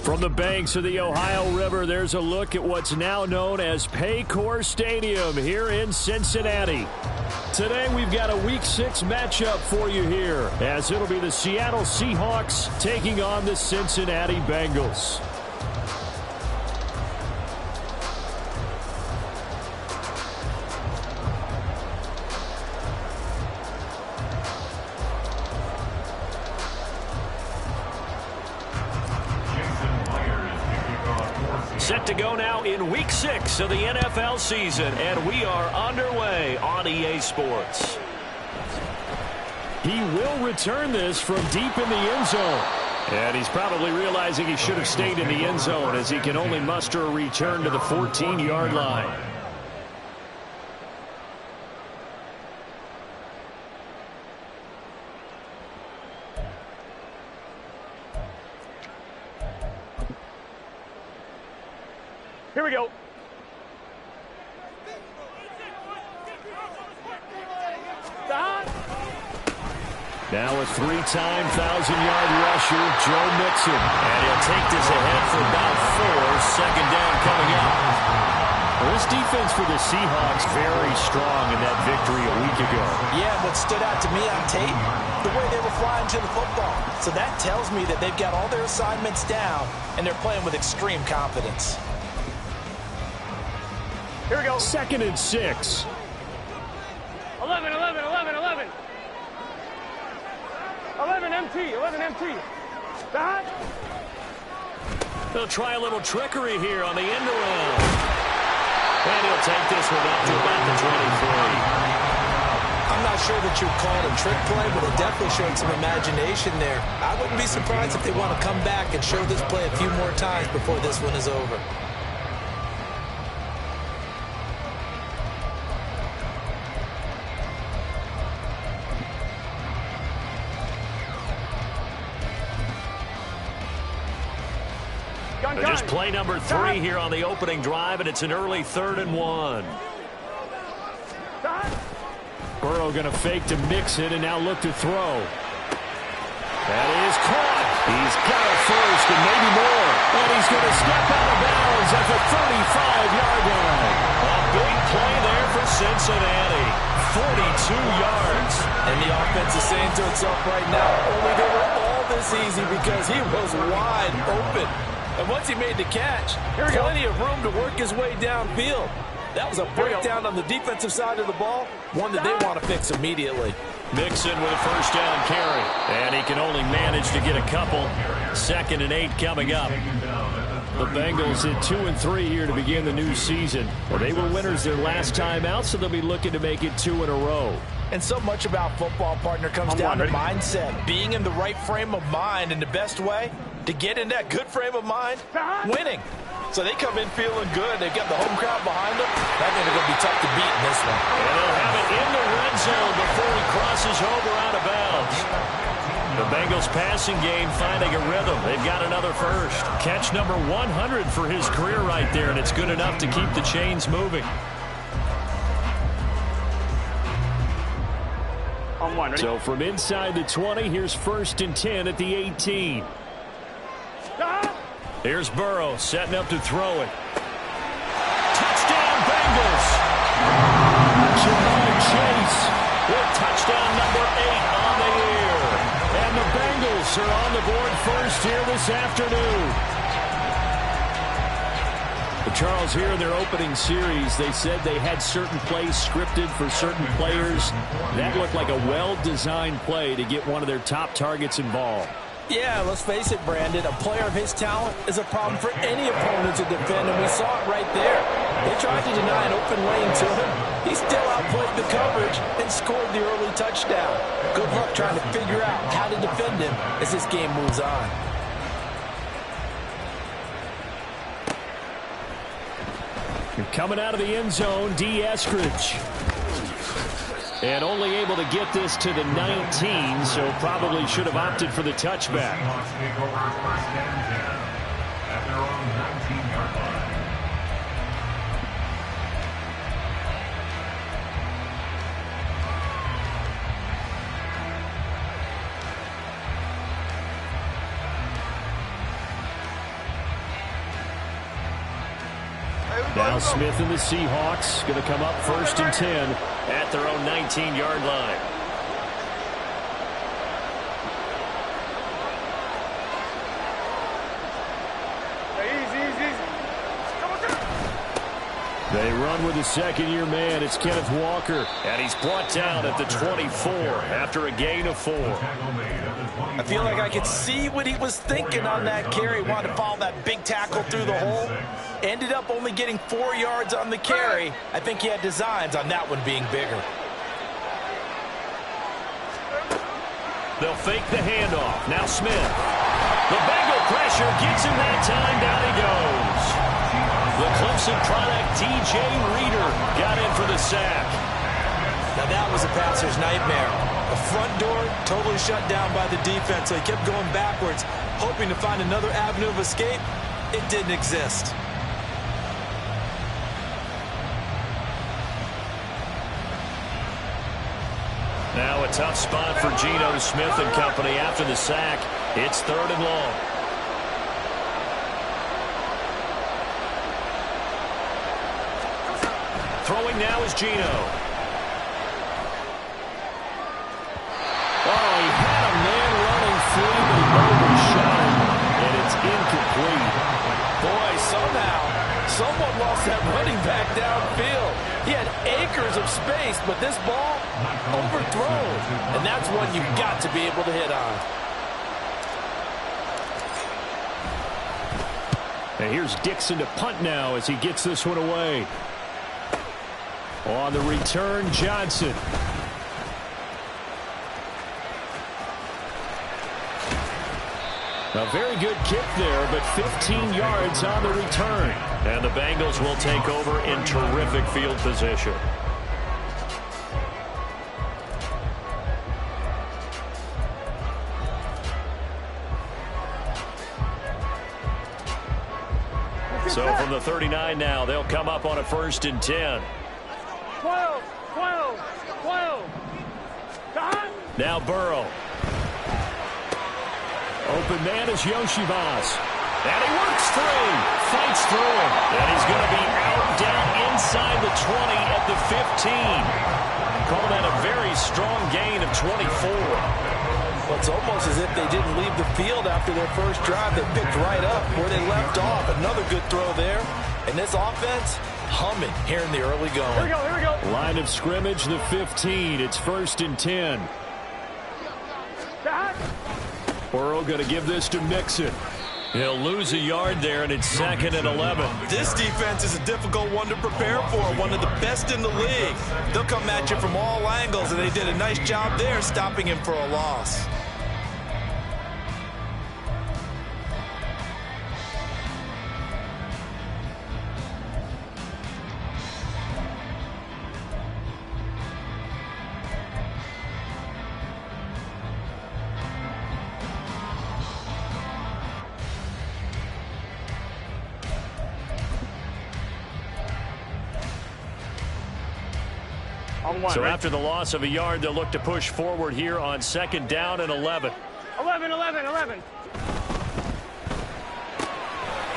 From the banks of the Ohio River, there's a look at what's now known as Paycor Stadium here in Cincinnati. Today we've got a Week 6 matchup for you here, as it'll be the Seattle Seahawks taking on the Cincinnati Bengals. Set to go now in Week 6 of the NFL season, and we are underway on EA Sports. He will return this from deep in the end zone. And he's probably realizing he should have stayed in the end zone, as he can only muster a return to the 14-yard line. Here we go. Now a three-time 1,000-yard rusher, Joe Mixon. And he'll take this ahead for about 4. Second down coming up. Well, this defense for the Seahawks very strong in that victory a week ago. Yeah, what stood out to me on tape, the way they were flying to the football. So that tells me that they've got all their assignments down, and they're playing with extreme confidence. Here we go. 2nd and 6. 11, 11, 11, 11. 11 MT, 11 MT. Back. They'll try a little trickery here on the end around. And he'll take this one up to about the 23. I'm not sure that you'd call it a trick play, but it definitely showed some imagination there. I wouldn't be surprised if they want to come back and show this play a few more times before this one is over. Just play number 3 here on the opening drive, and it's an early 3rd and 1. Burrow going to fake to Mixon and now look to throw. That is caught. He's got it first and maybe more. And he's going to step out of bounds at the 35-yard line. A big play there for Cincinnati. 42 yards. And the offense is saying to itself right now, only they were all this easy because he was wide open. And once he made the catch, plenty of room to work his way downfield. That was a breakdown on the defensive side of the ball, one that they want to fix immediately. Mixon with a first down carry. And he can only manage to get a couple. 2nd and 8 coming up. The Bengals at 2 and 3 here to begin the new season. Well, they were winners their last time out, so they'll be looking to make it 2 in a row. And so much about football, partner, comes down to mindset. Being in the right frame of mind, and the best way to get in that good frame of mind, winning. So they come in feeling good. They've got the home crowd behind them. That means they're going to be tough to beat in this one. And they'll have it in the red zone before he crosses over out of bounds. The Bengals passing game finding a rhythm. They've got another first. Catch number 100 for his career right there, and it's good enough to keep the chains moving. So from inside the 20, here's 1st and 10 at the 18. Here's Burrow setting up to throw it. Touchdown Bengals! Jamar Chase with touchdown number 8 on the year. And the Bengals are on the board first here this afternoon. But Charles, here in their opening series, they said they had certain plays scripted for certain players. That looked like a well-designed play to get one of their top targets involved. Yeah, let's face it, Brandon. A player of his talent is a problem for any opponent to defend, and we saw it right there. They tried to deny an open lane to him. He still outplayed the coverage and scored the early touchdown. Good luck trying to figure out how to defend him as this game moves on. Coming out of the end zone, D. Eskridge. And only able to get this to the 19, so probably should have opted for the touchback. Now Smith and the Seahawks going to come up 1st and 10 at their own 19-yard line. They run with the second-year man. It's Kenneth Walker. And he's brought down at the 24 after a gain of 4. I feel like I could see what he was thinking on that carry. Wanted to follow that big tackle through the hole. Ended up only getting 4 yards on the carry. I think he had designs on that one being bigger. They'll fake the handoff. Now Smith. The Bengal pressure gets him that time. Down he goes. The Clemson product, DJ Reader, got in for the sack. Now that was a passer's nightmare. The front door totally shut down by the defense, so he kept going backwards, hoping to find another avenue of escape. It didn't exist. Now a tough spot for Geno Smith and company after the sack. It's 3rd and long. Throwing now is Geno. Oh, he had a man running free, but he overshot him, and it's incomplete. Boy, somehow, someone lost that running back downfield. He had acres of space, but this ball overthrown, and that's one you've got to be able to hit on. And here's Dixon to punt now as he gets this one away. On the return, Johnson. A very good kick there, but 15 yards on the return. And the Bengals will take over in terrific field position. So from the 39 now, they'll come up on a 1st and 10. 12. Now Burrow. Open man is Yoshivas. And he works through. Fights through it. And he's going to be out down inside the 20 at the 15. Call that a very strong gain of 24. Well, it's almost as if they didn't leave the field after their first drive. They picked right up where they left off. Another good throw there. And this offense humming here in the early going. Here we go. Line of scrimmage, the 15. It's 1st and 10. Burrow going to give this to Mixon. He'll lose a yard there, and it's 2nd and 11. This defense is a difficult one to prepare for, one of the best in the league. They'll come at you from all angles, and they did a nice job there stopping him for a loss. So after the loss of a yard, they'll look to push forward here on 2nd down and 11. 11.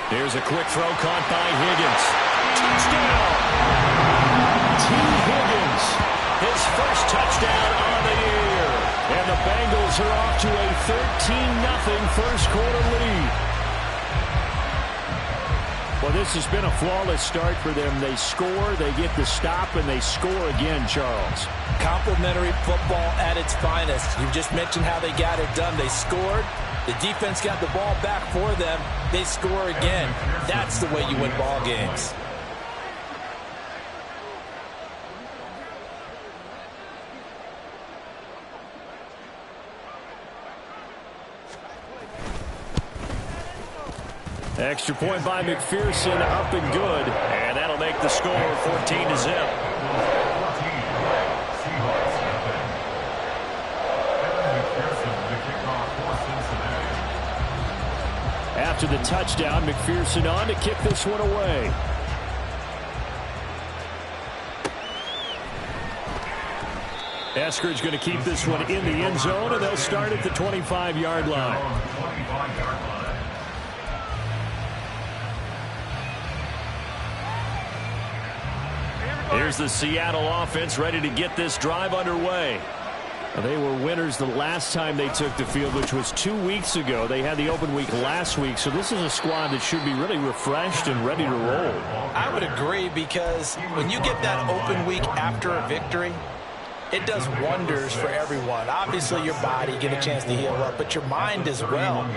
Here's a quick throw caught by Higgins. Touchdown! T. Higgins, his first touchdown on the year. And the Bengals are off to a 13-0 first-quarter lead. Well, this has been a flawless start for them. They score, they get the stop, and they score again, Charles. Complimentary football at its finest. You just mentioned how they got it done. They scored. The defense got the ball back for them. They score again. That's the way you win ball games. Extra point by McPherson, up and good. And that'll make the score 14-0. After the touchdown, McPherson on to kick this one away. Eskridge going to keep this one in the end zone, and they'll start at the 25-yard line. Here's the Seattle offense ready to get this drive underway. They were winners the last time they took the field, which was 2 weeks ago. They had the open week last week, so this is a squad that should be really refreshed and ready to roll. I would agree, because when you get that open week after a victory, it does wonders for everyone. Obviously, your body get a chance to heal up, but your mind as well.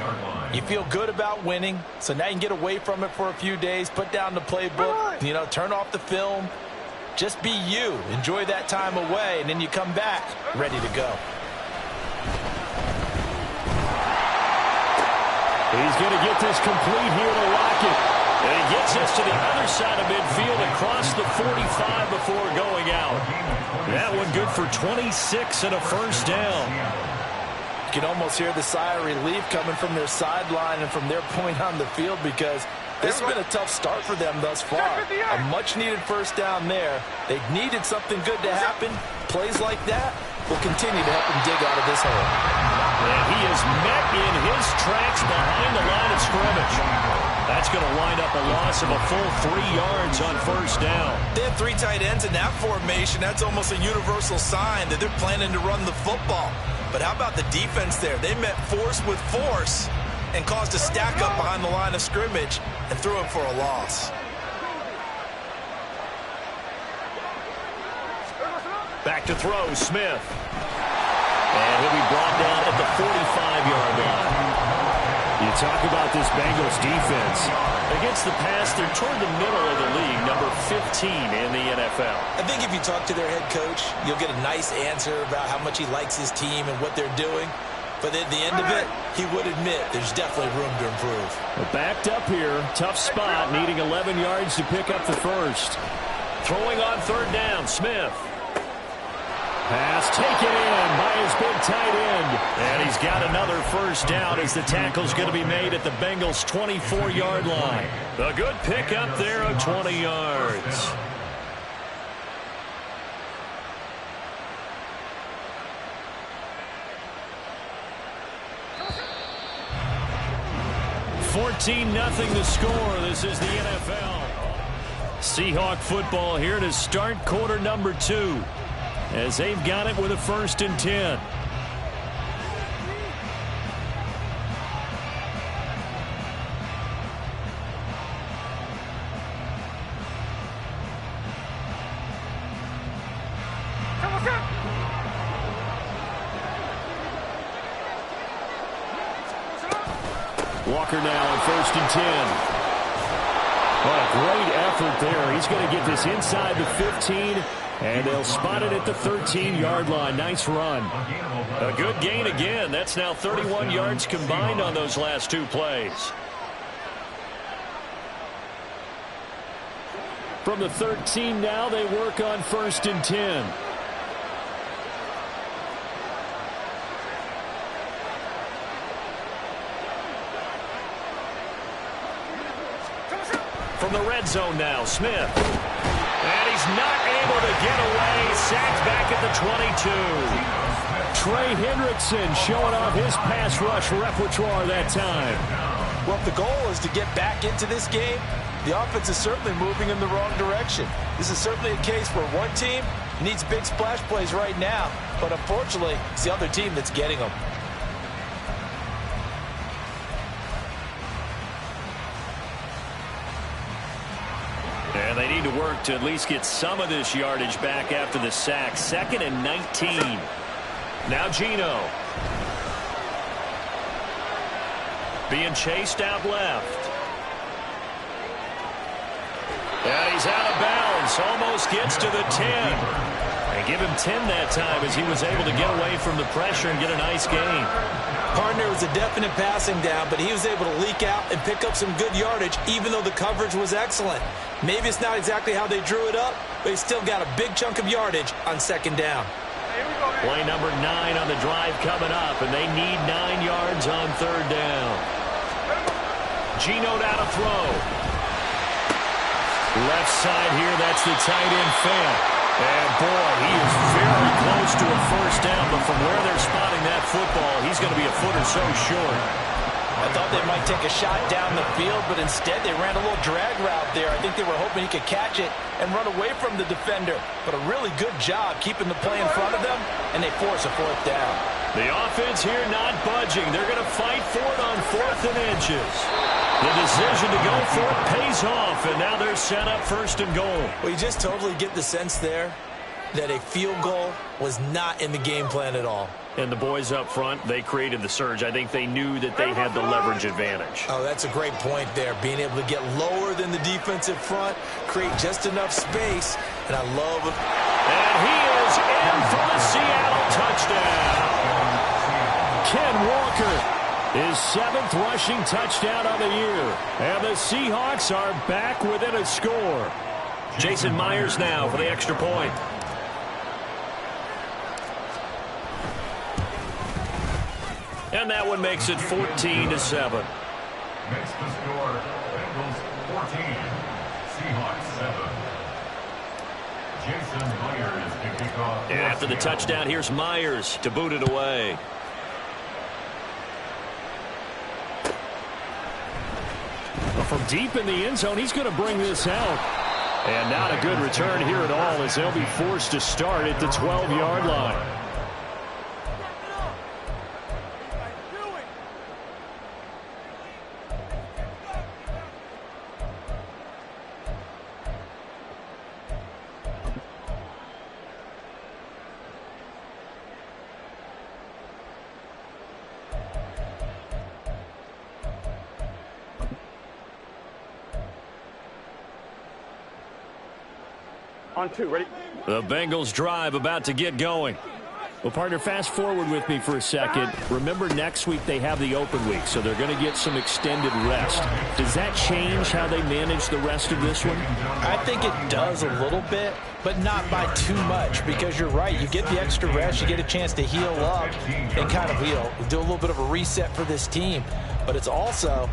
You feel good about winning, so now you can get away from it for a few days, put down the playbook, turn off the film. Just be you. Enjoy that time away, and then you come back ready to go. He's going to get this complete here to Lockett. And he gets this to the other side of midfield across the 45 before going out. That one good for 26 and a first down. You can almost hear the sigh of relief coming from their sideline and from their point on the field, because this has been a tough start for them thus far. A much-needed first down there. They needed something good to happen. Plays like that will continue to help them dig out of this hole. And he is met in his tracks behind the line of scrimmage. That's going to wind up a loss of a full 3 yards on first down. They have 3 tight ends in that formation. That's almost a universal sign that they're planning to run the football. But how about the defense there? They met force with force and caused a stack up behind the line of scrimmage and threw it for a loss. Back to throw, Smith. And he'll be brought down at the 45-yard line. You talk about this Bengals defense. Against the pass, they're toward the middle of the league, number 15 in the NFL. I think if you talk to their head coach, you'll get a nice answer about how much he likes his team and what they're doing. But at the end of it, he would admit there's definitely room to improve. Backed up here, tough spot, needing 11 yards to pick up the first. Throwing on third down, Smith. Pass taken in by his big tight end. And he's got another first down as the tackle's going to be made at the Bengals' 24-yard line. A good pickup there of 20 yards. (14-0) the score. This is the NFL. Seahawk football here to start quarter number 2. As they've got it with a 1st and 10. Walker now on 1st and 10. What a great effort there. He's going to get this inside the 15. And they'll spot it at the 13-yard line. Nice run. A good gain again. That's now 31 yards combined on those last 2 plays. From the 13 now, they work on 1st and 10. From the red zone now, Smith. And he's not able to get away. Sacked back at the 22. Trey Hendrickson showing off his pass rush repertoire that time. Well, if the goal is to get back into this game, the offense is certainly moving in the wrong direction. This is certainly a case where one team needs big splash plays right now, but unfortunately, it's the other team that's getting them. And they need to work to at least get some of this yardage back after the sack. 2nd and 19. Now Geno. Being chased out left. And he's out of bounds. Almost gets to the 10. And give him 10 that time as he was able to get away from the pressure and get a nice gain. Partner was a definite passing down, but he was able to leak out and pick up some good yardage, even though the coverage was excellent. Maybe it's not exactly how they drew it up, but he still got a big chunk of yardage on 2nd down. Play number 9 on the drive coming up, and they need 9 yards on 3rd down. Geno now to throw. Left side here, that's the tight end Fant. And boy, he is very close to a first down, but from where they're spotting that football, he's going to be a foot or so short. I thought they might take a shot down the field, but instead they ran a little drag route there. I think they were hoping he could catch it and run away from the defender. But a really good job keeping the play in front of them, and they force a fourth down. The offense here not budging. They're going to fight for it on 4th and inches. The decision to go for it pays off, and now they're set up 1st and goal. Well, you just totally get the sense there that a field goal was not in the game plan at all. And the boys up front, they created the surge. I think they knew that they had the leverage advantage. Oh, that's a great point there. Being able to get lower than the defensive front, create just enough space, and I love it. And he is in for the Seattle touchdown. Ken Walker, his 7th rushing touchdown of the year. And the Seahawks are back within a score. Jason Myers now for the extra point. And that one makes it 14-7. Makes the score, Bengals 14, Seahawks 7. Jason Myers to kick off. And after the touchdown, here's Myers to boot it away. From deep in the end zone, he's going to bring this out. And not a good return here at all, as they'll be forced to start at the 12-yard line. On 2, ready? The Bengals drive about to get going. Well, partner, fast forward with me for a second. Remember, next week they have the open week, so they're going to get some extended rest. Does that change how they manage the rest of this one? I think it does a little bit, but not by too much, because you're right. You get the extra rest, you get a chance to heal up and kind of, do a little bit of a reset for this team. But it's also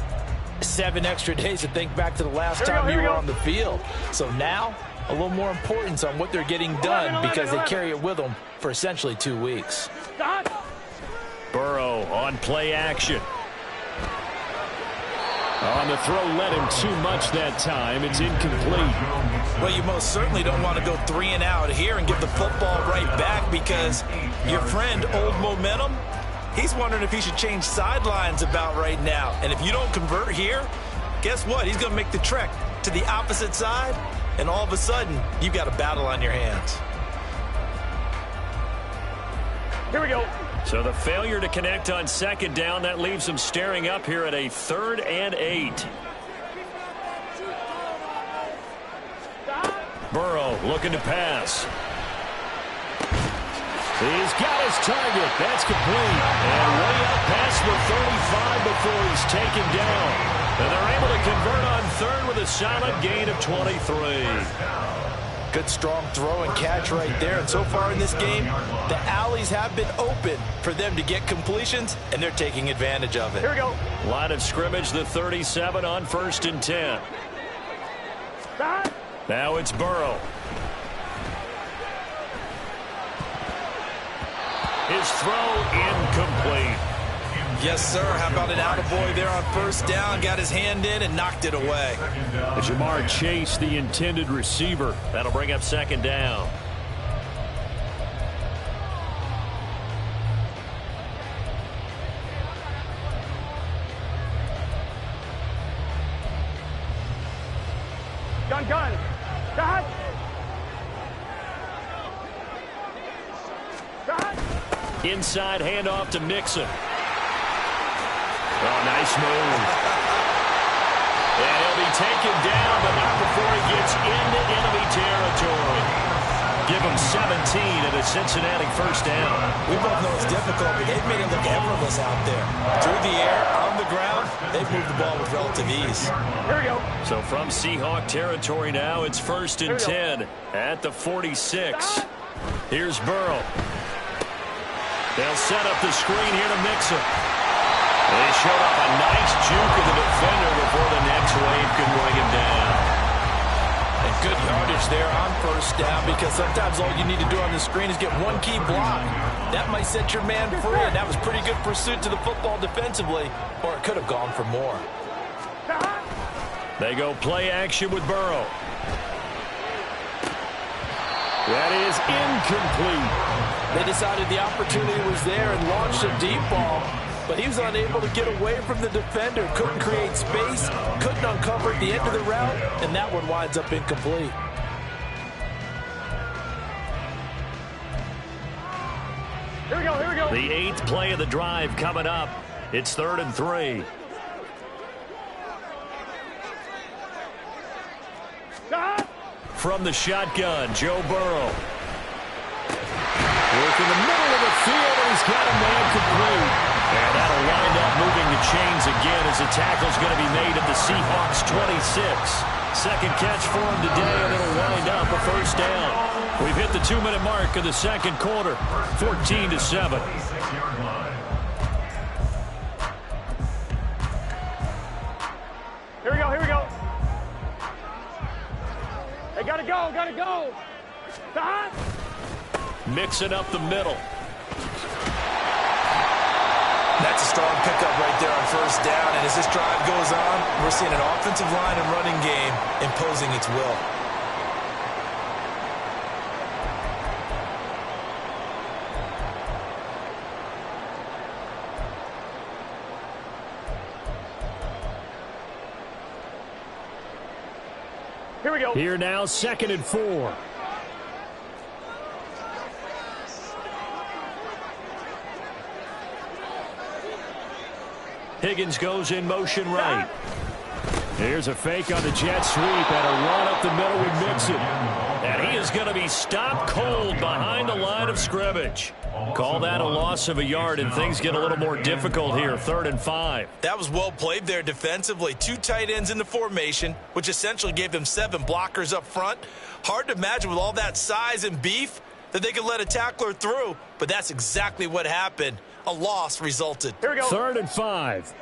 7 extra days to think back to the last time you were on the field. So now, a little more importance on what they're getting done because they carry it with them for essentially 2 weeks. Burrow on play action. On the throw, led him too much that time. It's incomplete. Well, you most certainly don't want to go 3 and out here and give the football right back, because your friend, Old Momentum, he's wondering if he should change sidelines about right now. And if you don't convert here, guess what? He's going to make the trek to the opposite side, and all of a sudden, you've got a battle on your hands. Here we go. So the failure to connect on 2nd down, that leaves them staring up here at a 3rd and 8. Burrow looking to pass. He's got his target. That's complete. And way up past the 35 before he's taken down. And they're able to convert on 3rd with a solid gain of 23. Good strong throw and catch right there. And so far in this game, the alleys have been open for them to get completions, and they're taking advantage of it. Here we go. Line of scrimmage, the 37 on 1st and 10. Now it's Burrow. His throw incomplete. Yes, sir. How about an attaboy there on 1st down? Got his hand in and knocked it away. Jamar Chase, the intended receiver. That'll bring up 2nd down. Gun. Got. Inside handoff to Mixon. Oh, nice move. And he'll be taken down, but not before he gets into enemy territory. Give him 17 at a Cincinnati 1st down. We both know it's difficult, but they've made it look effortless out there. Through the air, on the ground, they've moved the ball with relative ease. Here we go. So from Seahawk territory now, it's 1st and 10 at the 46. Here's Burrow. They'll set up the screen here to Mixon. They showed up a nice juke of the defender before the next wave could bring him down. And Good yardage there on first down, because sometimes all you need to do on the screen is get one key block. That might set your man free, and that was pretty good pursuit to the football defensively, or it could have gone for more. They go play action with Burrow. That is incomplete. They decided the opportunity was there and launched a deep ball, but he was unable to get away from the defender, couldn't create space, couldn't uncover at the end of the route, and that one winds up incomplete. Here we go, here we go. The 8th play of the drive coming up. It's 3rd and 3. From the shotgun, Joe Burrow. Work in the middle of the field, and he's got a man complete. And that'll wind up moving the chains again as the tackle's going to be made at the Seahawks 26. Second catch for him today, and it'll wind up a first down. We've hit the 2-minute mark of the second quarter, 14-7. Here we go, here we go. Hey, gotta go, gotta go. Stop. Mixing up the middle. That's a strong pickup right there on first down, and as this drive goes on, we're seeing an offensive line and running game imposing its will. Here we go. Here now, 2nd and 4. Higgins goes in motion right. Here's a fake on the jet sweep and a run up the middle with Mixon. And he is going to be stopped cold behind the line of scrimmage. Call that a loss of a yard, and things get a little more difficult here, 3rd and 5. That was well played there defensively. 2 tight ends in the formation, which essentially gave them 7 blockers up front. Hard to imagine with all that size and beef that they could let a tackler through, but that's exactly what happened. A loss resulted. Here we go. 3rd and 5.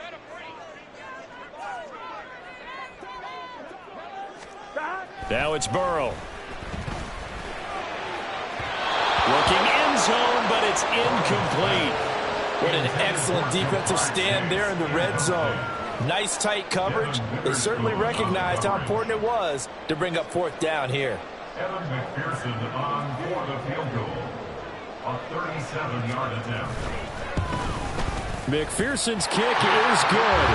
Now it's Burrow. Looking end zone, but it's incomplete. What an excellent defensive stand there in the red zone. Nice tight coverage. They certainly recognized how important it was to bring up 4th down here. Evan McPherson on for the field goal. A 37-yard attempt. McPherson's kick is good.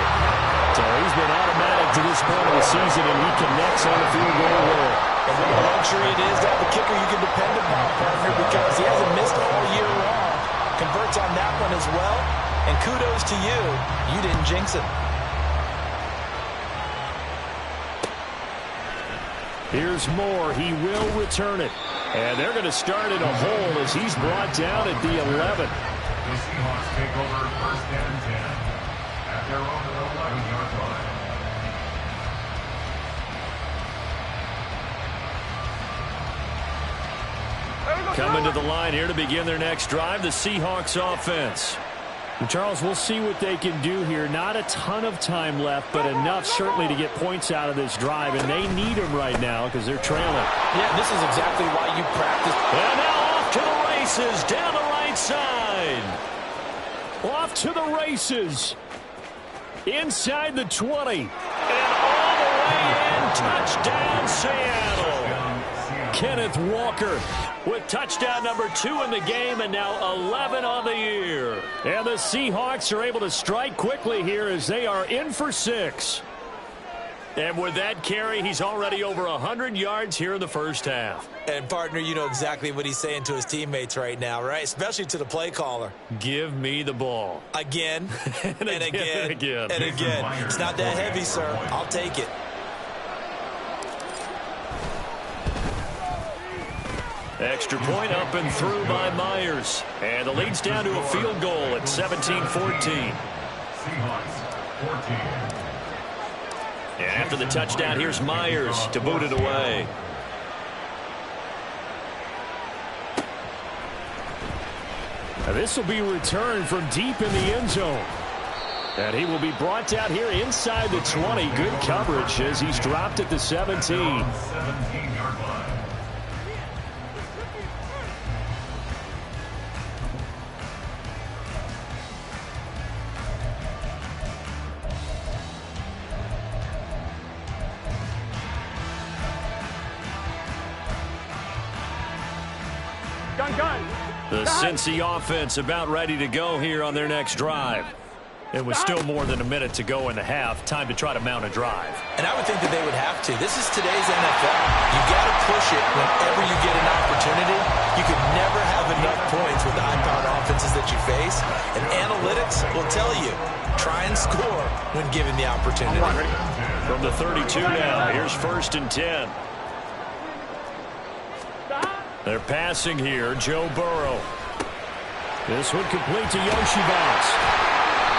So he's been automatic to this point of the season, and he connects on the field goal roll. And what a luxury it is to have a kicker you can depend upon, partner, because he hasn't missed all year long. Converts on that one as well. And kudos to you. You didn't jinx it. Here's Moore. He will return it. And they're going to start in a hole as he's brought down at the 11. The Seahawks take over 1st and 10 at their own 11-yard line. Coming to the line here to begin their next drive, the Seahawks offense. And Charles, we'll see what they can do here. Not a ton of time left, but enough certainly to get points out of this drive, and they need them right now because they're trailing. Yeah, this is exactly why you practice. And now off to the races down the right side. Off to the races. Inside the 20. And all the way in. Touchdown, Seattle. Kenneth Walker with touchdown number 2 in the game, and now 11 on the year. And the Seahawks are able to strike quickly here as they are in for 6. And with that carry, he's already over 100 yards here in the first half. And, partner, you know exactly what he's saying to his teammates right now, right? Especially to the play caller. Give me the ball. Again, and again, and again. and again. It's not that heavy, sir. I'll take it. Extra point up and through by Myers. And the lead's down to a field goal at 17-14. Seahawks 14. And after the touchdown, here's Myers to boot it away. Now this will be returned from deep in the end zone. And he will be brought down here inside the 20. Good coverage as he's dropped at the 17. 17 Gun. The Cincy offense about ready to go here on their next drive. It was still more than a minute to go in the half. Time to try to mount a drive. And I would think that they would have to. This is today's NFL. You got to push it whenever you get an opportunity. You could never have enough points with the high-powered offenses that you face. And analytics will tell you, try and score when given the opportunity. From the 32 now, here's 1st and 10. They're passing here, Joe Burrow. This one complete to Yoshibas.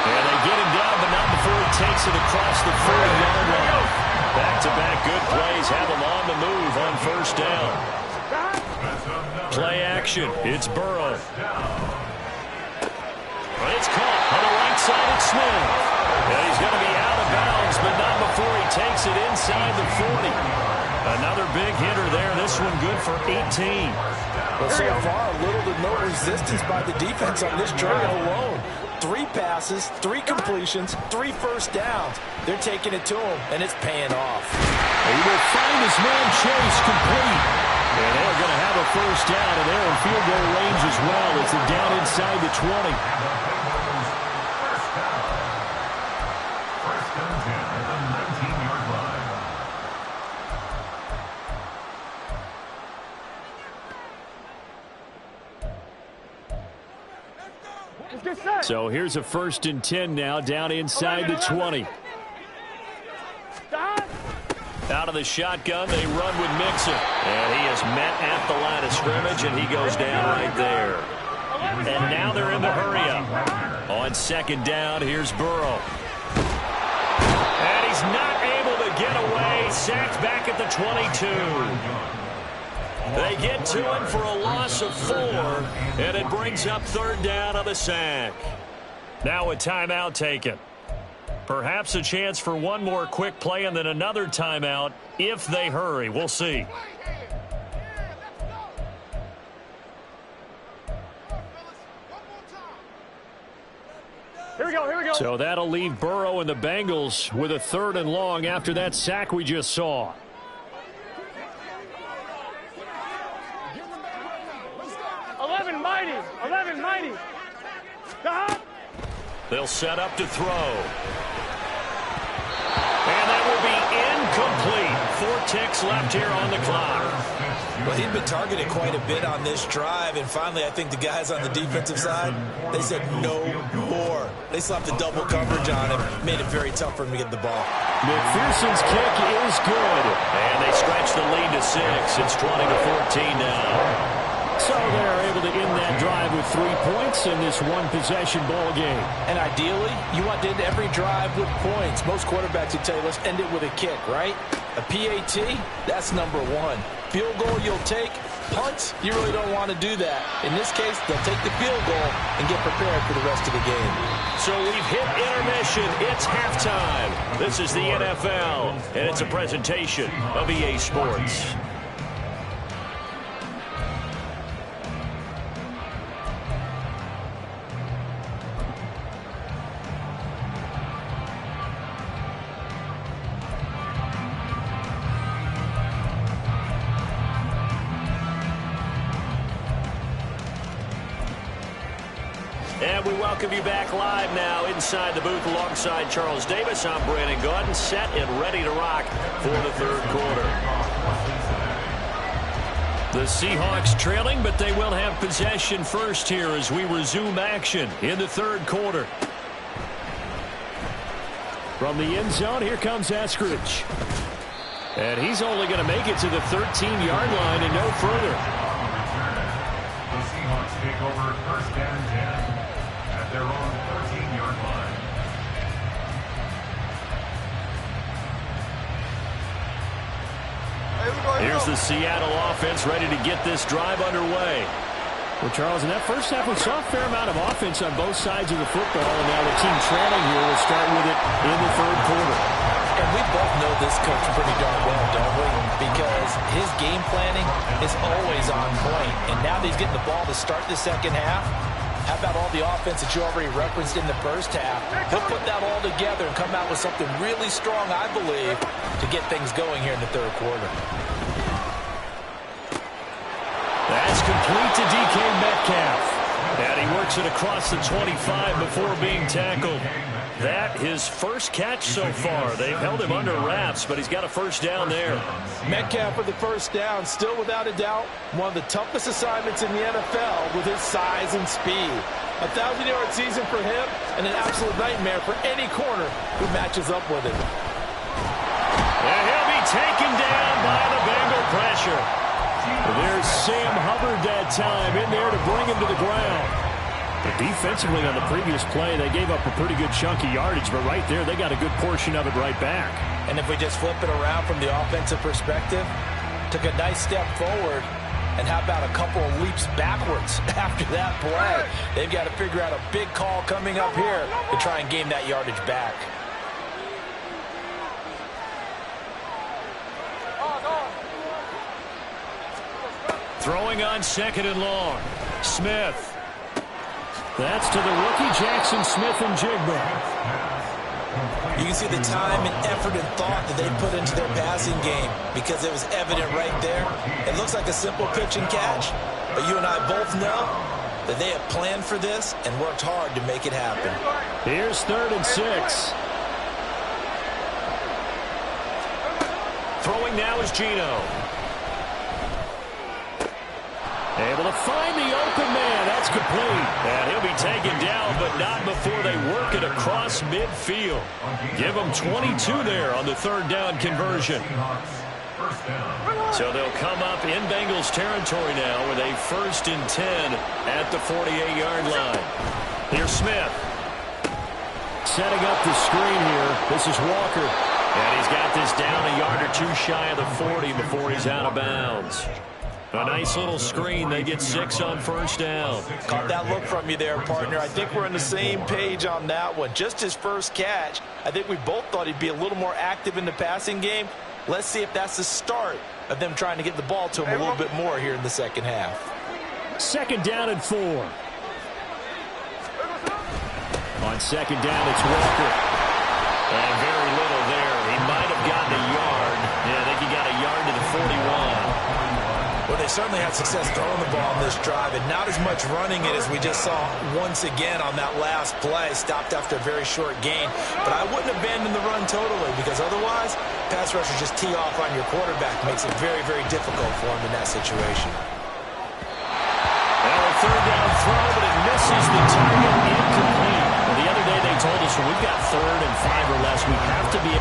And they get him down, but not before he takes it across the 40-yard line. Back-to-back good plays have him on the move on 1st down. Play action. It's Burrow. It's caught on the right side. It's Smith. And he's going to be out of bounds, but not before he takes it inside the 40. Another big hitter there. This one good for 18. But so far, little to no resistance by the defense on this drive alone. 3 passes, 3 completions, 3 first downs. They're taking it to him, and it's paying off. He will find his man Chase complete. And they're going to have a first down, and they're in field goal range as well as they're down inside the 20. First and 10 at the 19-yard line. So here's a 1st and 10 now, down inside the 20. Out of the shotgun, they run with Mixon. And he is met at the line of scrimmage, and he goes down right there. And now they're in the hurry-up. On 2nd down, here's Burrow. And he's not able to get away. Sacked back at the 22. They get to him for a loss of 4, and it brings up 3rd down on the sack. Now a timeout taken. Perhaps a chance for one more quick play and then another timeout if they hurry. We'll see. Here we go. So that'll leave Burrow and the Bengals with a 3rd and long after that sack we just saw. Mighty. They'll set up to throw. And that will be incomplete. 4 ticks left here on the clock. Well, he'd been targeted quite a bit on this drive, and finally I think the guys on the defensive side, they said no more. They slapped the double coverage on him, made it very tough for him to get the ball. McPherson's kick is good. And they stretch the lead to 6. It's 20-14 now. So they're able to end that drive with 3 points in this one-possession ball game. And ideally, you want to end every drive with points. Most quarterbacks would tell you, let's end it with a kick, right? A PAT, that's number 1. Field goal you'll take. Punts, you really don't want to do that. In this case, they'll take the field goal and get prepared for the rest of the game. So we've hit intermission. It's halftime. This is the NFL, and it's a presentation of EA Sports. And we welcome you back live now inside the booth alongside Charles Davis. I'm Brandon Gaudin, set and ready to rock for the 3rd quarter. The Seahawks trailing, but they will have possession first here as we resume action in the 3rd quarter. From the end zone, here comes Eskridge. And he's only going to make it to the 13-yard line and no further. The Seahawks take over 1st and 10 at their own 13-yard line. Here's the Seattle offense ready to get this drive underway. Well, Charles, in that first half, we saw a fair amount of offense on both sides of the football, and now the team trailing here will start with it in the 3rd quarter. And we both know this coach pretty darn well, don't we? Because his game planning is always on point, and now that he's getting the ball to start the 2nd half, how about all the offense that you already referenced in the first half? He'll put that all together and come out with something really strong, I believe, to get things going here in the 3rd quarter. That's complete to DK Metcalf. And he works it across the 25 before being tackled. That his first catch so far. They've held him under wraps, but he's got a first down there. Metcalf with the first down, still without a doubt, one of the toughest assignments in the NFL with his size and speed. 1,000-yard season for him and an absolute nightmare for any corner who matches up with him. And he'll be taken down by the Bengal pressure. There's Sam Hubbard that time in there to bring him to the ground. But defensively on the previous play, they gave up a pretty good chunk of yardage, but right there they got a good portion of it right back. And if we just flip it around from the offensive perspective, took a nice step forward, and how about a couple of leaps backwards after that play? They've got to figure out a big call coming up here to try and gain that yardage back. Throwing on 2nd and long. Smith. That's to the rookie Jackson Smith-Njigba. You can see the time and effort and thought that they put into their passing game because it was evident right there. It looks like a simple pitch and catch, but you and I both know that they have planned for this and worked hard to make it happen. Here's 3rd and 6. Throwing now is Geno. Able to find the open man. That's complete. And he'll be taken down, but not before they work it across midfield. Give them 22 there on the 3rd down conversion. So they'll come up in Bengals territory now with a 1st and 10 at the 48-yard line. Here's Smith. Setting up the screen here. This is Walker. And he's got this down a yard or two shy of the 40 before he's out of bounds. A nice little screen. They get 6 on 1st down. Caught that look from you there, partner. I think we're on the same page on that one. Just his first catch. I think we both thought he'd be a little more active in the passing game. Let's see if that's the start of them trying to get the ball to him a little bit more here in the second half. 2nd down and 4. On 2nd down, it's Walker. And very little there. He might have gotten a yard. Yeah, I think he got a yard to the 41. Well, they certainly had success throwing the ball on this drive, and not as much running it as we just saw once again on that last play. Stopped after a very short gain. But I wouldn't abandon the run totally, because otherwise, pass rushers just tee off on your quarterback. Makes it very, very difficult for him in that situation. Well, a 3rd down throw, but it misses the target, incomplete. Well, the other day they told us when we've got 3rd and 5 or less, we have to be...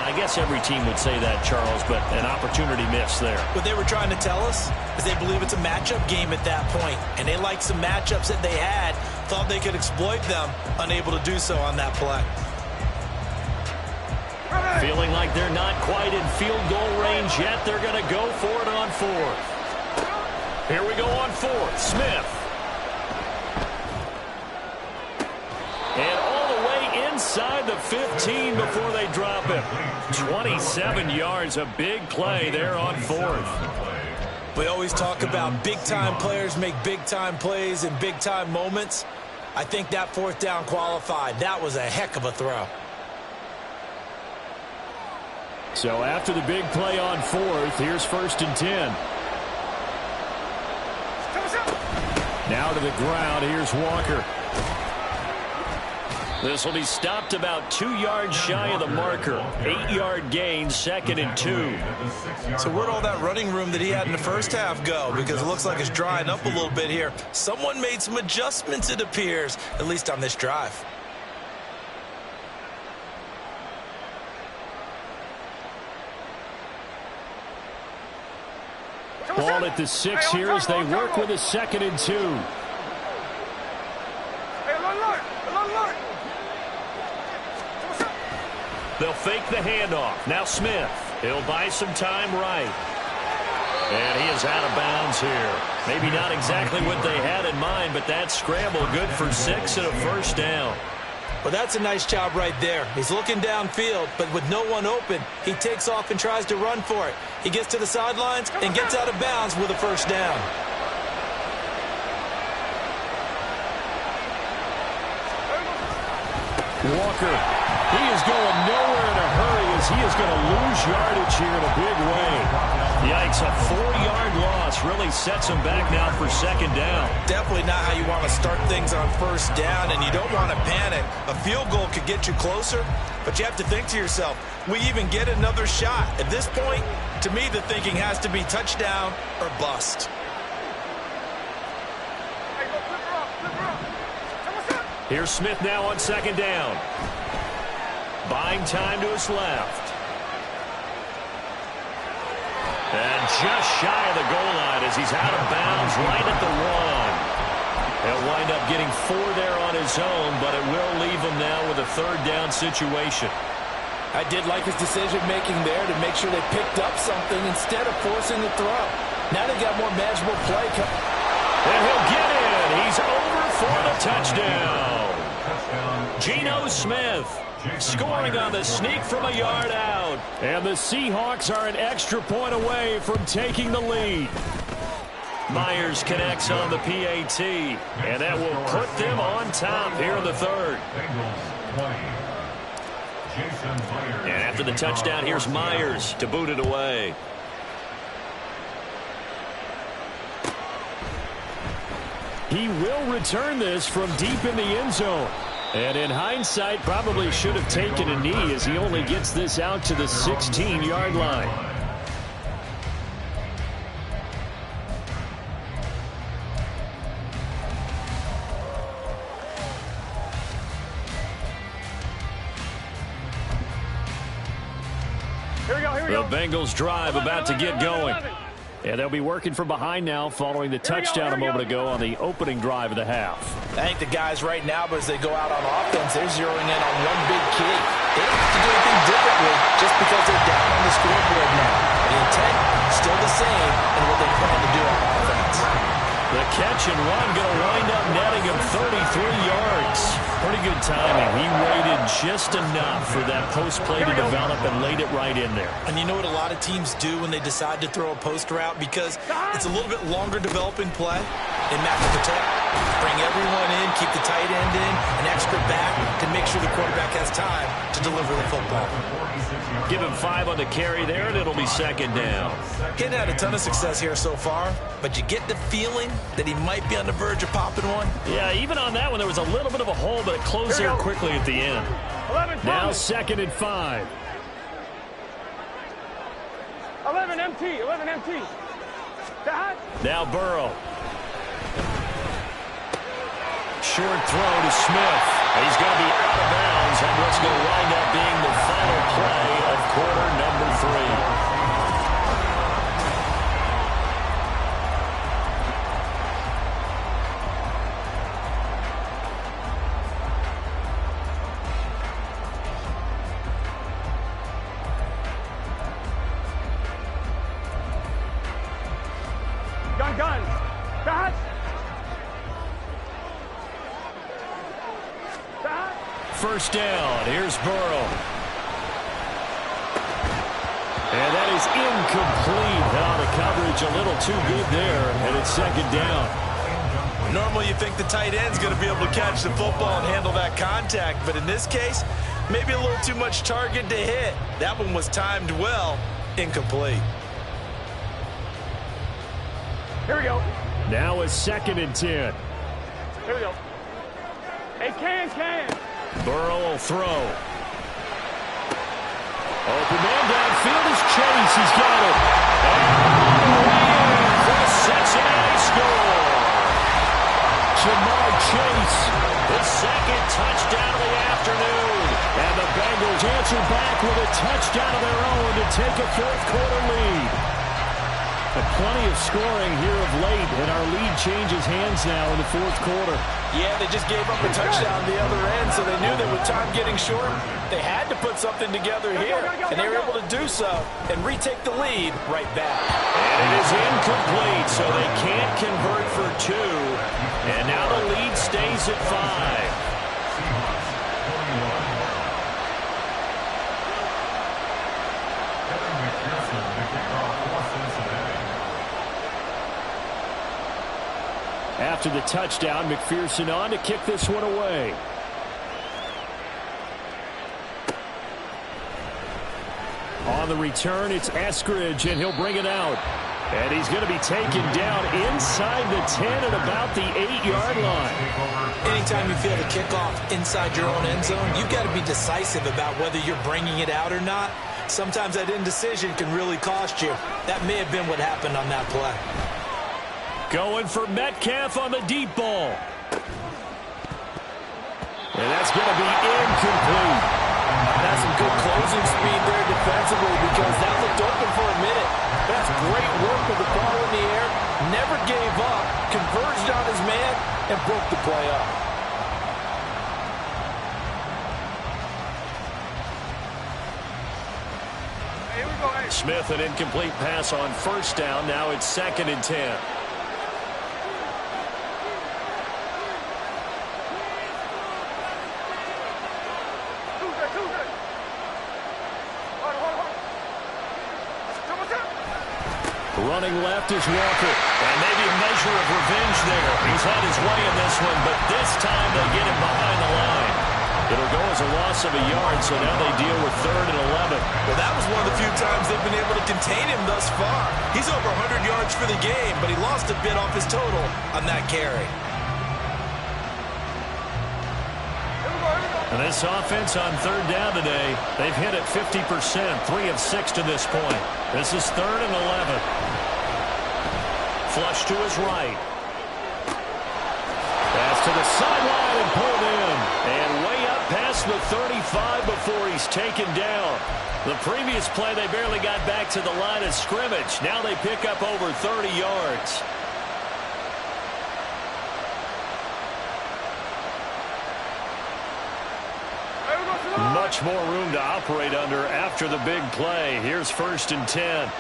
I guess every team would say that, Charles, but an opportunity missed there. What they were trying to tell us is they believe it's a matchup game at that point, and they liked some matchups that they had, thought they could exploit them, unable to do so on that play. Feeling like they're not quite in field goal range yet. They're going to go for it on 4th. Here we go on 4th. Smith. And all the way inside the 15 before they drop him. 27 yards, a big play there on 4th. We always talk about big-time players make big-time plays in big-time moments. I think that 4th down qualified. That was a heck of a throw. So after the big play on 4th, here's 1st and 10. Now to the ground, here's Walker. This will be stopped about 2 yards shy of the marker. 8-yard gain, 2nd and 2. So where'd all that running room that he had in the first half go? Because it looks like it's drying up a little bit here. Someone made some adjustments, it appears, at least on this drive. Ball at the 6 here as they work with a 2nd and 2. They'll fake the handoff. Now Smith. He'll buy some time right. out of bounds here. Maybe not exactly what they had in mind, but that scramble good for 6 and a first down. Well, that's a nice job right there. He's looking downfield, but with no one open, he takes off and tries to run for it. He gets to the sidelines and gets out of bounds with a first down. Walker, he is going nowhere in a hurry as he is going to lose yardage here in a big way. Yikes, a 4-yard loss really sets him back now for second down. Definitely not how you want to start things on first down, and you don't want to panic. A field goal could get you closer, but you have to think to yourself, we even get another shot. At this point, to me, the thinking has to be touchdown or bust. Here's Smith now on second down. Buying time to his left. And just shy of the goal line as he's out of bounds right at the 1. He'll wind up getting 4 there on his own, but it will leave him now with a third down situation. I did like his decision-making there to make sure they picked up something instead of forcing the throw. Now they got more manageable play coming. And he'll get in. He's over for the touchdown. Geno Smith scoring on the sneak from a yard out. And the Seahawks are an extra point away from taking the lead. Myers connects on the PAT, and that will put them on top here in the third. And after the touchdown, here's Myers to boot it away. He will return this from deep in the end zone. And in hindsight, probably should have taken a knee as he only gets this out to the 16-yard line. Here we go. The Bengals drive about to get going. And they'll be working from behind now following the touchdown a moment ago on the opening drive of the half. I think the guys right now, as they go out on offense, they're zeroing in on one big key. They don't have to do anything differently just because they're down on the scoreboard now. The intent still the same in what they plan to do on offense. The catch and run going to wind up netting him 33 yards. Pretty good timing. He waited just enough for that post play to develop and laid it right in there. And you know what a lot of teams do when they decide to throw a post route? Because it's a little bit longer developing play. They match the protect, bring everyone in, keep the tight end in, an extra back to make sure the quarterback has time to deliver the football. Give him 5 on the carry there, and it'll be second down. Getting had a ton of success here so far, but you get the feeling that he might be on the verge of popping one. Yeah, even on that one, there was a little bit of a hole, but it closed there quickly at the end. 11, now 2nd and 5. 11 MT. That. Now Burrow. Short throw to Smith. He's going to be out of bounds on what's going to wind up being the final play of quarter number 3. Gun. That. First down. Here's Burrow. And that is incomplete. Now the coverage a little too good there, and it's second down. Normally you think the tight end's going to be able to catch the football and handle that contact, but in this case, maybe a little too much target to hit. That one was timed well, incomplete. Here we go. Now a 2nd and 10. Here we go. Hey, can. Burrow will throw. Open man downfield is Chase. He's got it. And for the Cincinnati score. Jamar Chase, his 2nd touchdown of the afternoon. And the Bengals answer back with a touchdown of their own to take a 4th quarter lead. But plenty of scoring here of late, and our lead changes hands now in the 4th quarter. Yeah, they just gave up a touchdown on the other end, so they knew that with time getting short, they had to put something together here, and they were able to do so and retake the lead right back. And it is incomplete, so they can't convert for 2. And now the lead stays at 5. After the touchdown, McPherson on to kick this one away. On the return, it's Eskridge, and he'll bring it out. And he's going to be taken down inside the 10 at about the 8-yard line. Anytime you feel the kickoff inside your own end zone, you've got to be decisive about whether you're bringing it out or not. Sometimes that indecision can really cost you. That may have been what happened on that play. Going for Metcalf on the deep ball. And that's going to be incomplete. That's some good closing speed there defensively because that looked open for a minute. That's great work with the ball in the air. Never gave up, converged on his man, and broke the play up. Smith, an incomplete pass on first down. Now it's 2nd and 10. Running left is Walker. And maybe a measure of revenge there. He's had his way in this one, but this time they get him behind the line. It'll go as a loss of a yard, so now they deal with 3rd and 11. Well, that was one of the few times they've been able to contain him thus far. He's over 100 yards for the game, but he lost a bit off his total on that carry. And this offense on 3rd down today, they've hit it 50%, 3 of 6 to this point. This is 3rd and 11. Flush to his right. Pass to the sideline and pulled in. And way up past the 35 before he's taken down. The previous play, they barely got back to the line of scrimmage. Now they pick up over 30 yards. Much more room to operate under after the big play. Here's 1st and 10.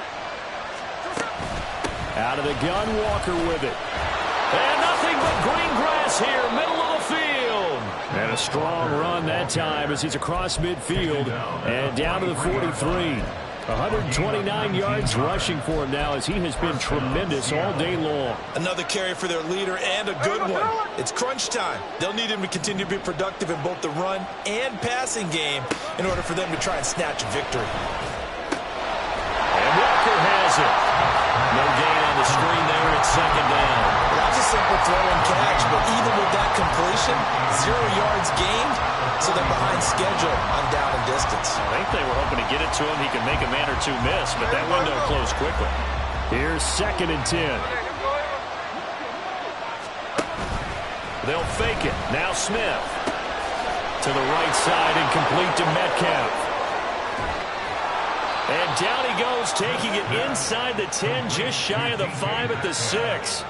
Out of the gun, Walker with it. And nothing but green grass here, middle of the field. And a strong run that time as he's across midfield and down to the 43. 129 yards rushing for him now as he has been tremendous all day long. Another carry for their leader and a good one. It's crunch time. They'll need him to continue to be productive in both the run and passing game in order for them to try and snatch a victory. And Walker has it. No gain on the screen there at 2nd down. That was a simple throw and catch, but even with that completion, 0 yards gained, so they're behind schedule on down and distance. I think they were hoping to get it to him. He could make a man or two miss, but that window closed quickly. Here's 2nd and 10. They'll fake it. Now Smith. To the right side and complete to Metcalf. And down he goes, taking it inside the 10, just shy of the 5 at the 6.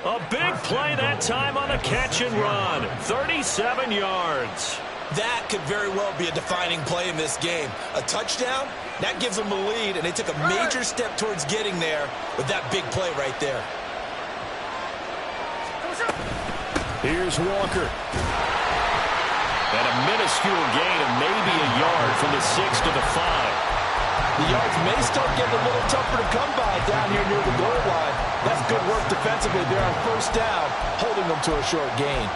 A big play that time on a catch and run. 37 yards. That could very well be a defining play in this game. A touchdown, that gives them the lead, and they took a major step towards getting there with that big play right there. Here's Walker. And a minuscule gain of maybe a yard from the 6 to the 5. The yards may start getting a little tougher to come by down here near the goal line. That's good work defensively there on 1st down, holding them to a short gain.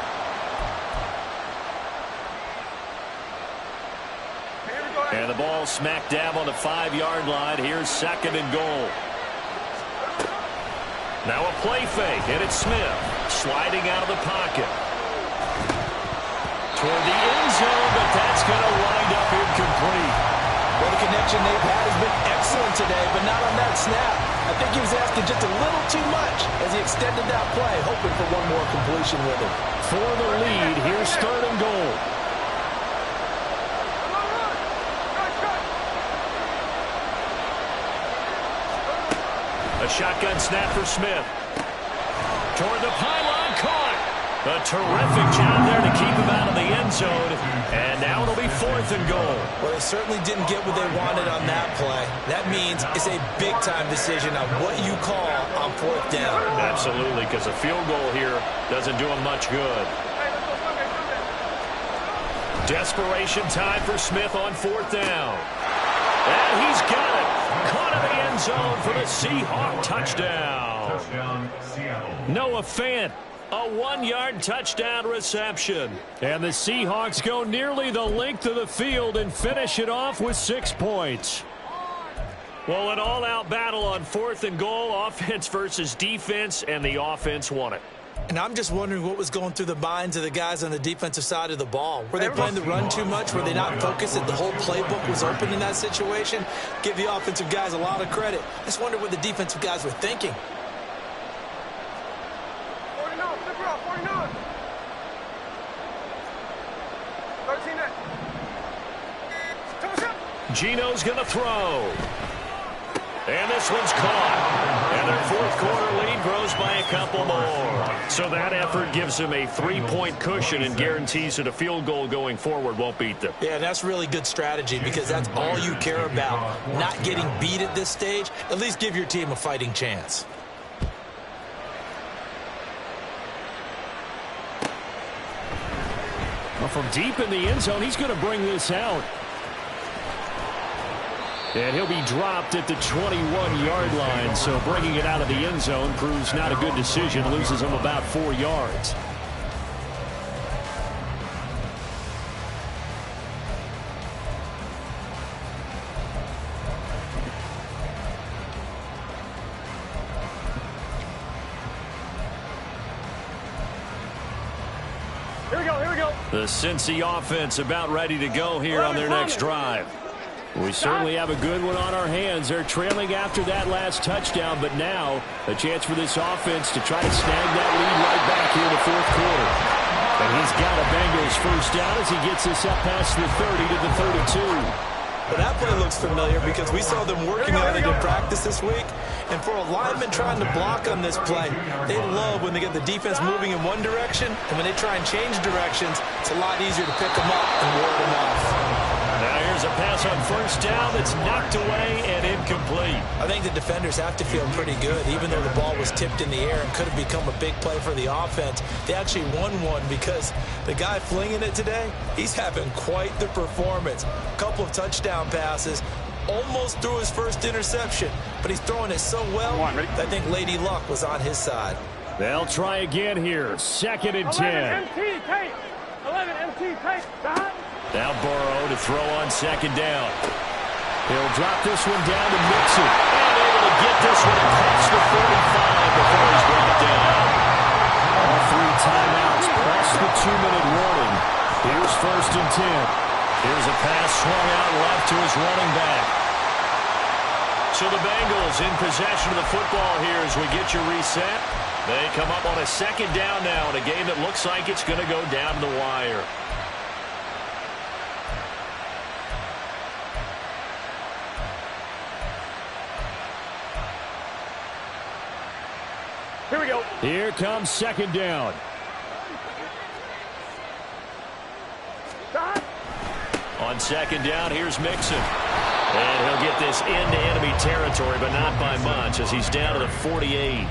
And the ball smack dab on the 5-yard line. Here's 2nd and goal. Now a play fake, and it's Smith sliding out of the pocket. Toward the end zone, but that's going to wind up incomplete. Well, the connection they've had has been excellent today, but not on that snap. I think he was asking just a little too much as he extended that play, hoping for one more completion with him. For the lead, here's 3rd and goal. A shotgun snap for Smith. Toward the pylon, caught. A terrific job there to keep him out of the end zone. And now it'll be 4th and goal. Well, they certainly didn't get what they wanted on that play. That means it's a big-time decision on what you call on 4th down. Absolutely, because a field goal here doesn't do him much good. Desperation time for Smith on 4th down. And he's got it. Caught in the end zone for the Seahawk touchdown. Touchdown, Seattle. Noah Fant, a 1-yard touchdown reception. And the Seahawks go nearly the length of the field and finish it off with 6 points. Well, an all-out battle on 4th and goal, offense versus defense, and the offense won it. And I'm just wondering what was going through the minds of the guys on the defensive side of the ball. Were they playing the run too much? Were they not focused that the whole playbook was open in that situation? Give the offensive guys a lot of credit. I just wonder what the defensive guys were thinking. 49, flip her up, 49. 13 Gino's going to throw. And this one's caught. And their 4th quarter lead grows by a couple more. So that effort gives them a 3-point cushion and guarantees that a field goal going forward won't beat them. Yeah, that's really good strategy because that's all you care about. Not getting beat at this stage. At least give your team a fighting chance. Well, from deep in the end zone, he's going to bring this out. And he'll be dropped at the 21-yard line, so bringing it out of the end zone proves not a good decision. Loses him about 4 yards. Here we go, here we go. The Cincy offense about ready to go here on their next drive. We certainly have a good one on our hands. They're trailing after that last touchdown, but now a chance for this offense to try to snag that lead right back here in the 4th quarter. And he's got a Bengals first down as he gets this up past the 30 to the 32. Well, that play looks familiar because we saw them working on it in practice this week. And for a lineman trying to block on this play, they love when they get the defense moving in one direction, and when they try and change directions, it's a lot easier to pick them up and ward them off. Now here's a pass on first down that's knocked away and incomplete. I think the defenders have to feel pretty good. Even though the ball was tipped in the air and could have become a big play for the offense, they actually won one because the guy flinging it today, he's having quite the performance. A couple of touchdown passes, almost threw his first interception, but he's throwing it so well, I think Lady Luck was on his side. They'll try again here. 2nd and 10. 11 MT, tape. 11 MT, tape. Now Burrow to throw on 2nd down. He'll drop this one down to Mixon. And able to get this one across the 45 before he's brought down. All 3 timeouts plus the 2-minute warning. Here's 1st and 10. Here's a pass swung out left to his running back. So the Bengals in possession of the football here as we get your reset. They come up on a 2nd down now in a game that looks like it's going to go down the wire. Here we go. Here comes 2nd down. On 2nd down, here's Mixon. And he'll get this into enemy territory, but not by much as he's down to the 48.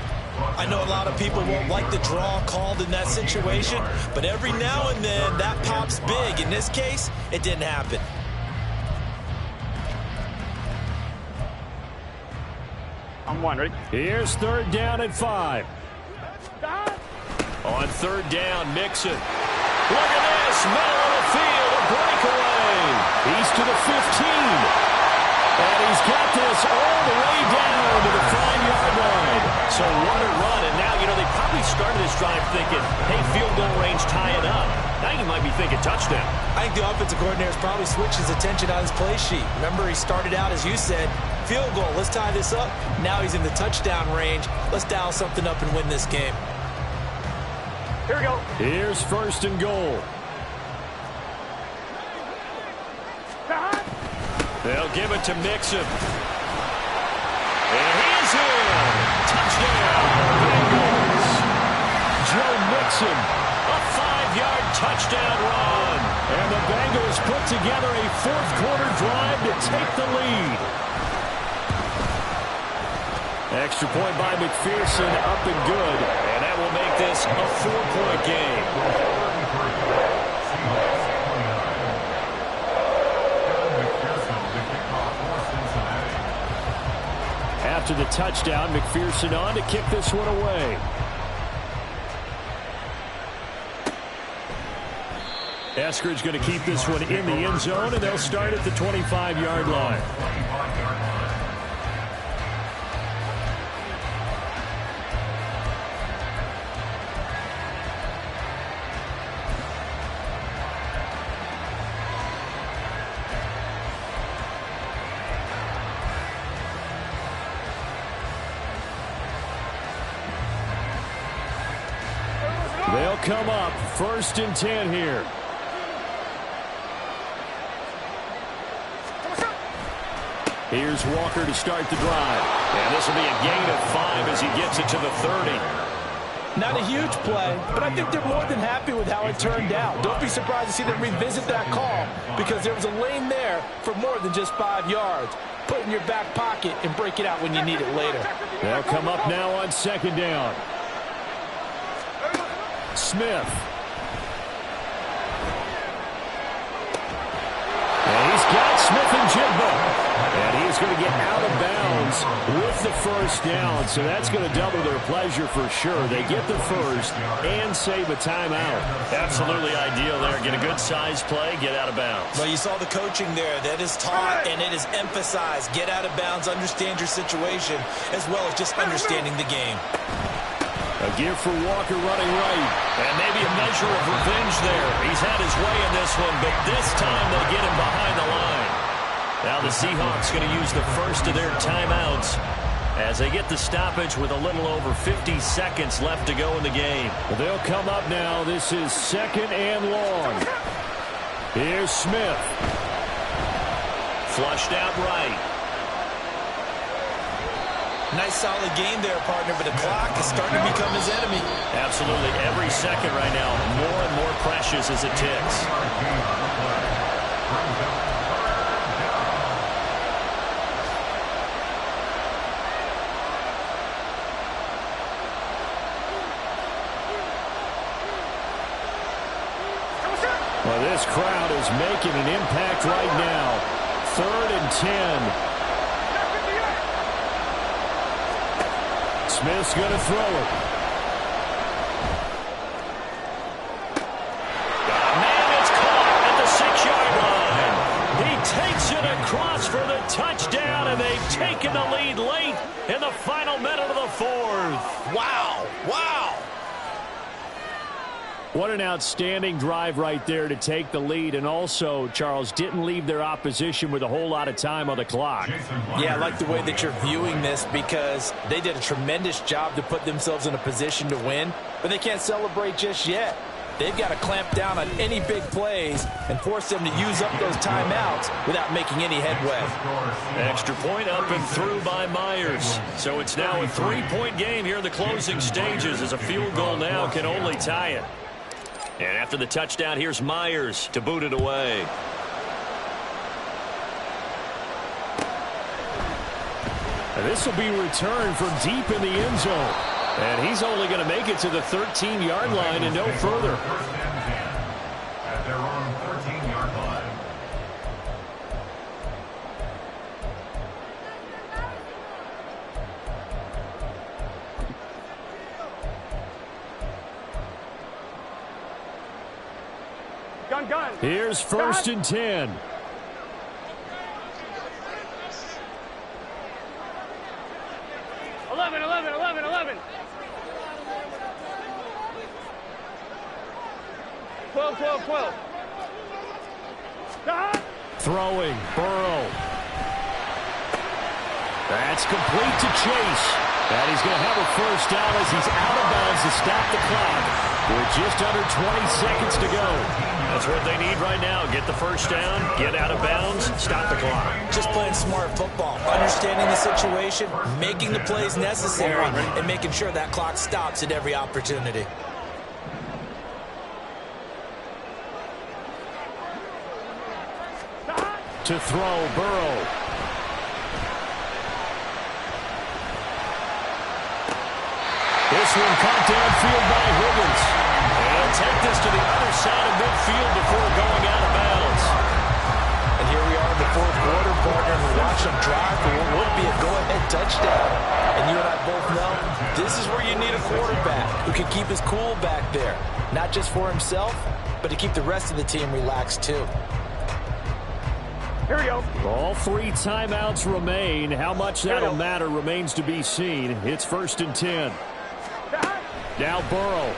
I know a lot of people won't like the draw called in that situation, but every now and then that pops big. In this case, it didn't happen. I'm one, ready? Here's 3rd down and 5. On 3rd down, Mixon. Look at this, middle of the field, a breakaway. He's to the 15. And he's got this all the way down to the 5-yard line. So what a run. And now, you know, they probably started this drive thinking, hey, field goal range, tie it up. Now you might be thinking touchdown. I think the offensive coordinator's probably switched his attention on his play sheet. Remember, he started out, as you said, field goal. Let's tie this up. Now he's in the touchdown range. Let's dial something up and win this game. Here we go. Here's 1st and goal. They'll give it to Mixon. And he's in. Touchdown, Bengals. Joe Mixon together a fourth-quarter drive to take the lead. Extra point by McPherson, up and good. And that will make this a 4-point game. After the touchdown, McPherson on to kick this one away. Eskridge going to keep this one in the end zone, and they'll start at the 25-yard line. They'll come up 1st and 10 here. Here's Walker to start the drive. And this will be a gain of 5 as he gets it to the 30. Not a huge play, but I think they're more than happy with how it turned out. Don't be surprised to see them revisit that call because there was a lane there for more than just 5 yards. Put it in your back pocket and break it out when you need it later. They'll come up now on 2nd down. Smith. And he's got Smith and Jigba. And he's going to get out of bounds with the first down. So that's going to double their pleasure for sure. They get the first and save a timeout. Absolutely ideal there. Get a good size play, get out of bounds. Well, you saw the coaching there. That is taught and it is emphasized. Get out of bounds, understand your situation, as well as just understanding the game. A give for Walker running right. And maybe a measure of revenge there. He's had his way in this one, but this time they get him behind the line. Now the Seahawks going to use the first of their timeouts as they get the stoppage with a little over 50 seconds left to go in the game. Well, they'll come up now. This is 2nd and long. Here's Smith. Flushed out right. Nice solid game there, partner, but the clock is starting to become his enemy. Absolutely. Every second right now, more and more precious as it ticks. Well, this crowd is making an impact right now. 3rd and 10. Smith's going to throw it. Man, it's caught at the 6-yard line. He takes it across for the touchdown, and they've taken the lead late in the final minute of the 4th. Wow. Wow. What an outstanding drive right there to take the lead. And also, Charles, didn't leave their opposition with a whole lot of time on the clock. Yeah, I like the way that you're viewing this because they did a tremendous job to put themselves in a position to win, but they can't celebrate just yet. They've got to clamp down on any big plays and force them to use up those timeouts without making any headway. Extra point up and through by Myers. So it's now a 3-point game here in the closing stages as a field goal now can only tie it. And after the touchdown, here's Myers to boot it away. And this will be returned from deep in the end zone. And he's only going to make it to the 13-yard line and no further. At their own 13-yard line. Gun. Here's 1st and 10. Eleven. 12. Throwing, Burrow. That's complete to Chase. And he's going to have a first down as he's out of bounds to stop the clock with just under 20 seconds to go. That's what they need right now. Get the first down, get out of bounds, stop the clock. Just playing smart football, understanding the situation, making the plays necessary, and making sure that clock stops at every opportunity. To throw, Burrow. This one caught downfield by Higgins. And he'll take this to the other side of midfield before going out of bounds. And here we are in the fourth quarter, partner, and we watch them drive for what would be a go-ahead touchdown. And you and I both know this is where you need a quarterback who can keep his cool back there. Not just for himself, but to keep the rest of the team relaxed too. Here we go. All 3 timeouts remain. How much that'll matter remains to be seen. It's 1st and 10. Now Burrow.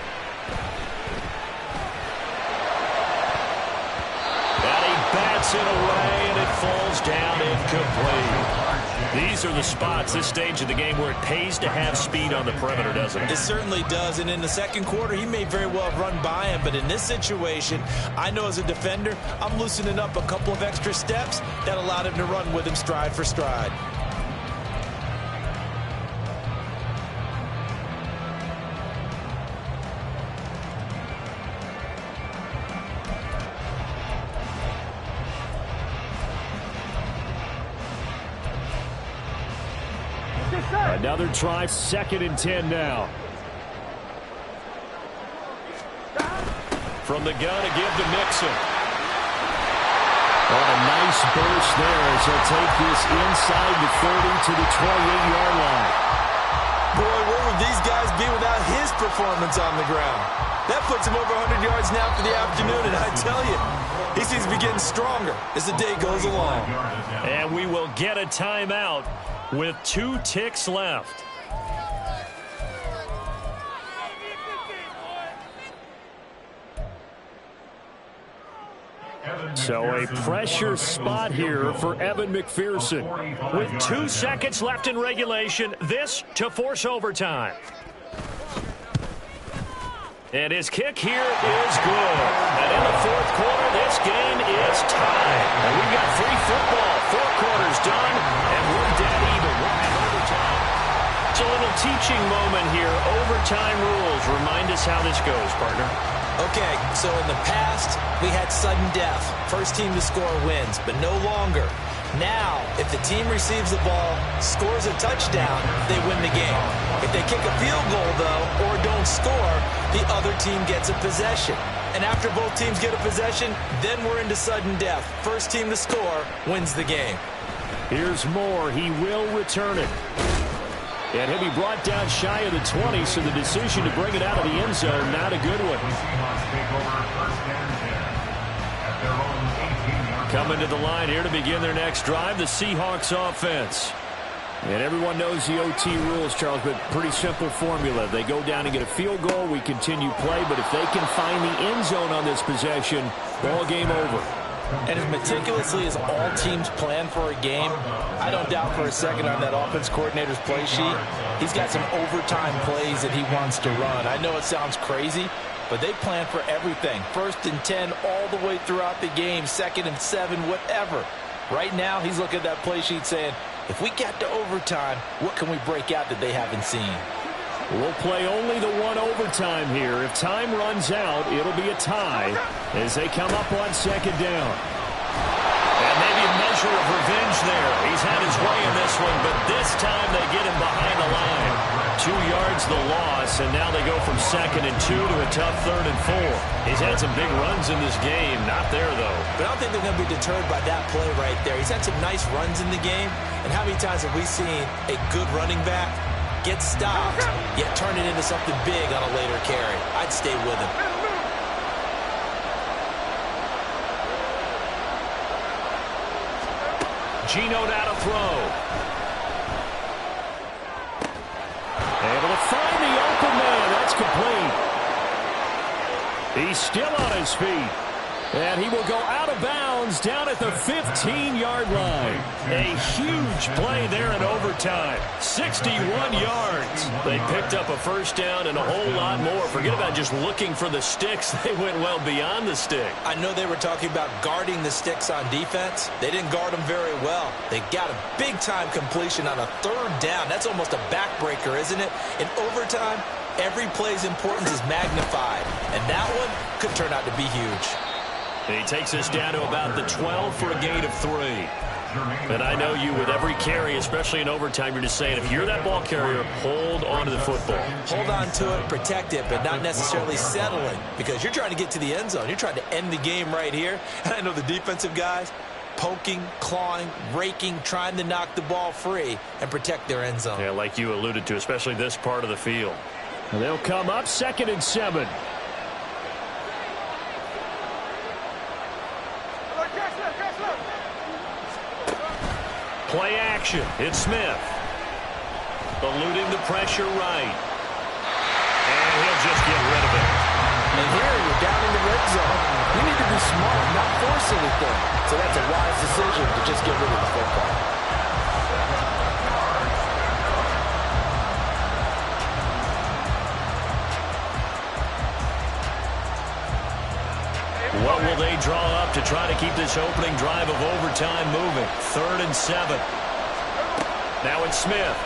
And he bats it away, and it falls down incomplete. These are the spots, this stage of the game, where it pays to have speed on the perimeter, doesn't it? It certainly does, and in the second quarter, he may very well have run by him, but in this situation, I know as a defender, I'm loosening up a couple of extra steps that allowed him to run with him stride for stride. Another try, 2nd and 10 now. From the gun, a give to Mixon. Oh, a nice burst there as he'll take this inside the 30 to the 28-yard line. Boy, where would these guys be without his performance on the ground? That puts him over 100 yards now for the afternoon, and I tell you, he seems to be getting stronger as the day goes along. And we will get a timeout with 2 ticks left. So a pressure spot here for Evan McPherson. With 2 seconds left in regulation, this to force overtime. And his kick here is good. And in the fourth quarter, this game is tied. And we've got free football. 4 quarters done, and we're dead even. We're at overtime. It's a little teaching moment here. Overtime rules. Remind us how this goes, partner. Okay, so in the past, we had sudden death. First team to score wins, but no longer. Now, if the team receives the ball, scores a touchdown, they win the game. If they kick a field goal, though, or don't score, the other team gets a possession. And after both teams get a possession, then we're into sudden death. First team to score wins the game. Here's Moore. He will return it. And he'll be brought down shy of the 20, so the decision to bring it out of the end zone, not a good one. Coming to the line here to begin their next drive, the Seahawks offense. And everyone knows the OT rules, Charles, but pretty simple formula. They go down and get a field goal, we continue play, but if they can find the end zone on this possession, ball game over. And as meticulously as all teams plan for a game, I don't doubt for a second on that offense coordinator's play sheet, he's got some overtime plays that he wants to run. I know it sounds crazy, but they plan for everything. 1st and 10 all the way throughout the game, 2nd and 7, whatever. Right now, he's looking at that play sheet saying, if we get to overtime, what can we break out that they haven't seen? We'll play only the 1 overtime here. If time runs out, it'll be a tie as they come up on 2nd down. And maybe a measure of revenge there. He's had his way in this one, but this time they get him behind the line. 2 yards the loss, and now they go from 2nd and 2 to a tough 3rd and 4. He's had some big runs in this game. Not there, though. But I don't think they're going to be deterred by that play right there. He's had some nice runs in the game, and how many times have we seen a good running back get stopped, yet turn it into something big on a later carry? I'd stay with him. Geno now to throw. Able to find the open man. That's complete. He's still on his feet. And he will go out of bounds down at the 15-yard line. A huge play there in overtime. 61 yards. They picked up a first down and a whole lot more. Forget about just looking for the sticks. They went well beyond the stick. I know they were talking about guarding the sticks on defense. They didn't guard them very well. They got a big-time completion on a 3rd down. That's almost a backbreaker, isn't it? In overtime, every play's importance is magnified. And that one could turn out to be huge. And he takes us down to about the 12 for a gain of 3. And I know you, with every carry, especially in overtime, you're just saying, if you're that ball carrier, hold on to the football. Hold on to it, protect it, but not necessarily settling, because you're trying to get to the end zone. You're trying to end the game right here. And I know the defensive guys, poking, clawing, raking, trying to knock the ball free and protect their end zone. Yeah, like you alluded to, especially this part of the field. And they'll come up 2nd and 7. Play action. It's Smith. Eluding the pressure right. And he'll just get rid of it. And here you're down in the red zone. You need to be smart, not force anything. So that's a wise decision to just get rid of the football. What will they draw up to try to keep this opening drive of overtime moving? 3rd and 7. Now it's Smith.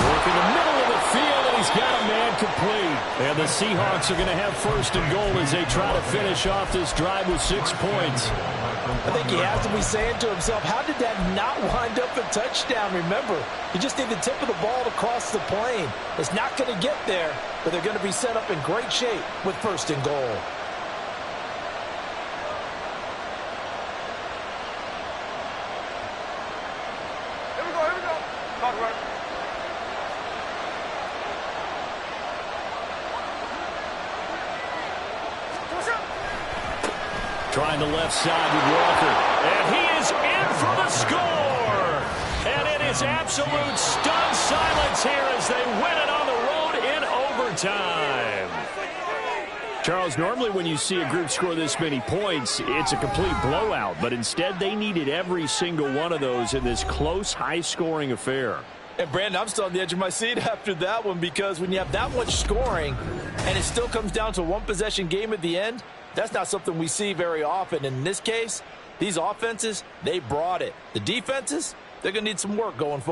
Work in the middle of the field, and he's got a man complete. And the Seahawks are going to have 1st and goal as they try to finish off this drive with 6 points. I think he has to be saying to himself, how did that not wind up a touchdown? Remember, you just need the tip of the ball to cross the plane. It's not going to get there, but they're going to be set up in great shape with 1st and goal. Here we go. Talk right. Trying the left side with Walker. And he is in for the score. And it is absolute stunned silence here as they win it on the road in overtime. Charles, normally when you see a group score this many points, it's a complete blowout. But instead, they needed every single one of those in this close, high-scoring affair. And, Brandon, I'm still on the edge of my seat after that one, because when you have that much scoring and it still comes down to a one-possession game at the end, that's not something we see very often. And in this case, these offenses, they brought it. The defenses, they're going to need some work going forward.